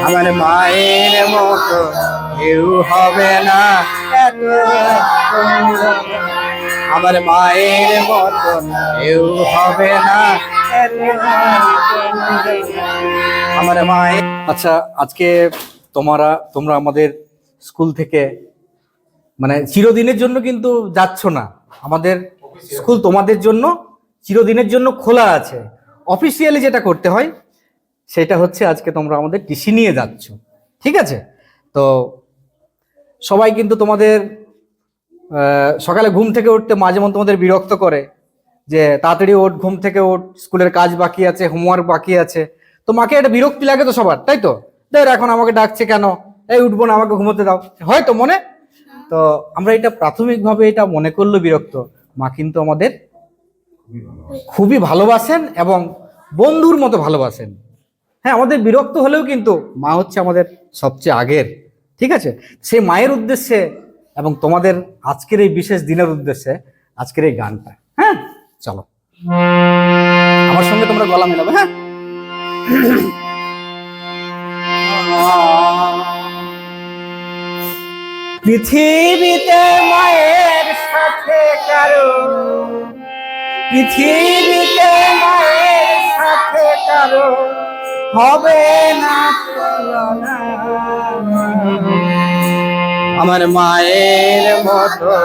আমার মায়ের মতো কেউ হবে না এত সুন্দর। আমার মায়ের মতো কেউ হবে না এত সুন্দর। আমার মায়ের। আচ্ছা, আজকে তোমরা আমাদের স্কুল থেকে মানে চিরদিনের জন্য কিন্তু যাচ্ছ না। আমাদের স্কুল তোমাদের জন্য চিরদিনের জন্য খোলা আছে। অফিসিয়ালি যেটা করতে হয় সেটা হচ্ছে আজকে তোমরা আমাদের টিসি নিয়ে যাচ্ছ, ঠিক আছে? তো সবাই কিন্তু তোমাদের সকালে ঘুম থেকে উঠতে মাঝে মধ্যে তোমাদের বিরক্ত করে যে তাড়াতাড়ি ওঠ, ঘুম থেকে ওঠ, স্কুলের কাজ বাকি আছে, হোমওয়ার্ক বাকি আছে। তো মাকে একটা বিরক্তি লাগে তো সবার, তাই তো? দেখ এখন আমাকে ডাকছে কেন, এই উঠবো না, আমাকে ঘুমোতে দাও, হয়তো মনে। তো আমরা এটা প্রাথমিকভাবে এটা মনে করলো বিরক্ত। মা কিন্তু আমাদের খুবই ভালোবাসেন এবং বন্ধুর মতো ভালোবাসেন। হ্যাঁ, আমাদের বিরক্ত হলেও কিন্তু মা হচ্ছে আমাদের সবচেয়ে আগের, ঠিক আছে? সেই মায়ের উদ্দেশ্যে এবং তোমাদের আজকের এই বিশেষ দিনের উদ্দেশ্যে আজকের এই গানটা। হ্যাঁ, চলো আমার সঙ্গে তোমরা গলা মেলাবে। হ্যাঁ, পৃথিবীতে মায়ের সাথে কারো, পৃথিবীতে মায়ের সাথে কারো হবে না তুলনা। আমার মায়ের মতো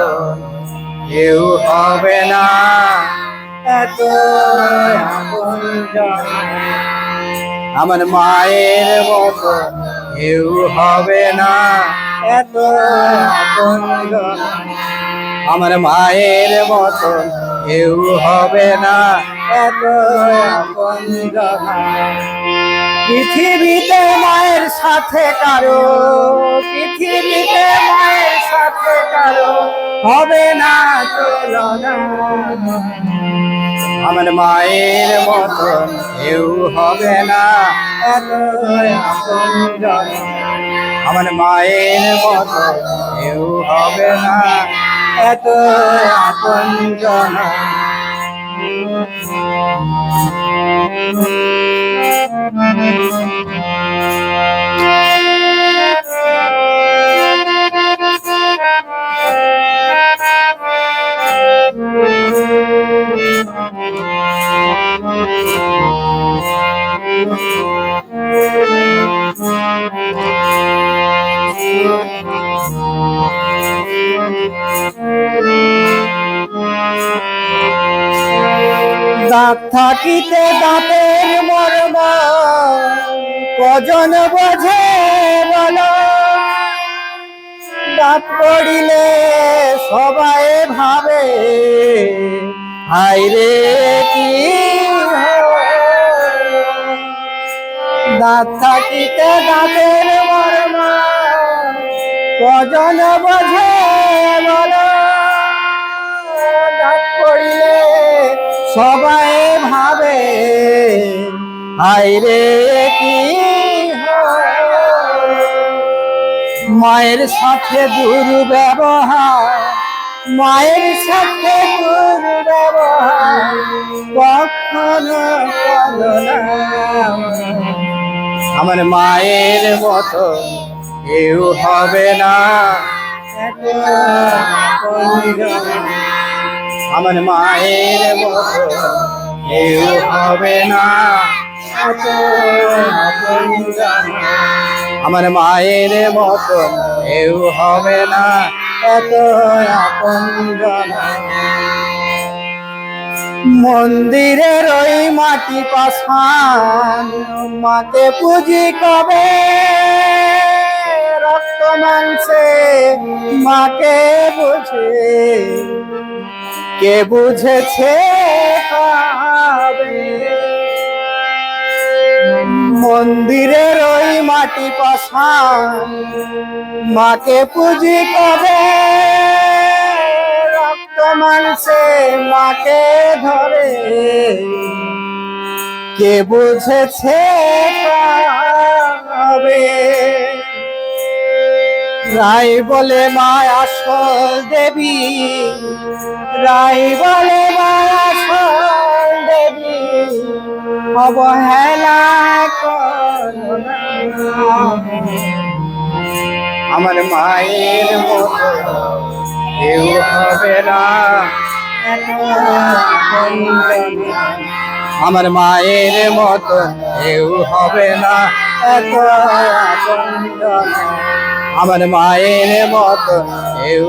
কেউ হবে না এত আপনজন। আমার মায়ের মতো কেউ হবে না এত আপনজন। আমার মায়ের মতো কেউ হবে না এত আপনজন। পৃথিবীতে মায়ের সাথে কারো, পৃথিবীতে মায়ের সাথে কারো হবে না তুলনা। আমার মায়ের মতো কেউ হবে না এত আপনজন। আমার মায়ের মতো কেউ হবে না এত আপনজন। দাঁত থাকিতে দাঁতের মর্ম কজন বোঝে বলো। দাঁত পড়িলে সবাই ভাবে হায় রে কি। দাঁত থাকিতে দাঁতের মর্ম কজন বোঝে বলো। দাঁত পড়িলে সবাই ভাবে হায় রে কি। মায়ের সাথে দুর্ব্যবহার, মায়ের সাথে দুর্ব্যবহার কখনো করো না। আমার মায়ের মতো কেউ হবে না এত আপনজন। আমার মায়ের মতো কেউ হবে না এত আপনজন। আমার মায়ের মতো কেউ হবে না এত আপনজন। মন্দিরের ওই মাটি পাষাণ মাকে পুজি কবে। রক্ত মাংসে মাকে বুঝে কে বুঝেছে কবে। মন্দিরের ওই মাটি পাষাণ মাকে পুজি কবে। রক্ত মাংসে মাকে ধরে কে বুঝেছে কবে। রাই বলে মা আসল দেবী, রাই বলে মা আসল দেবী, অবহেলা করো না। আমার মায়ের মতো কেউ হবে না, আমার মায়ের মতো কেউ হবে না এত আপন। আমার মায়ের মতো কেউ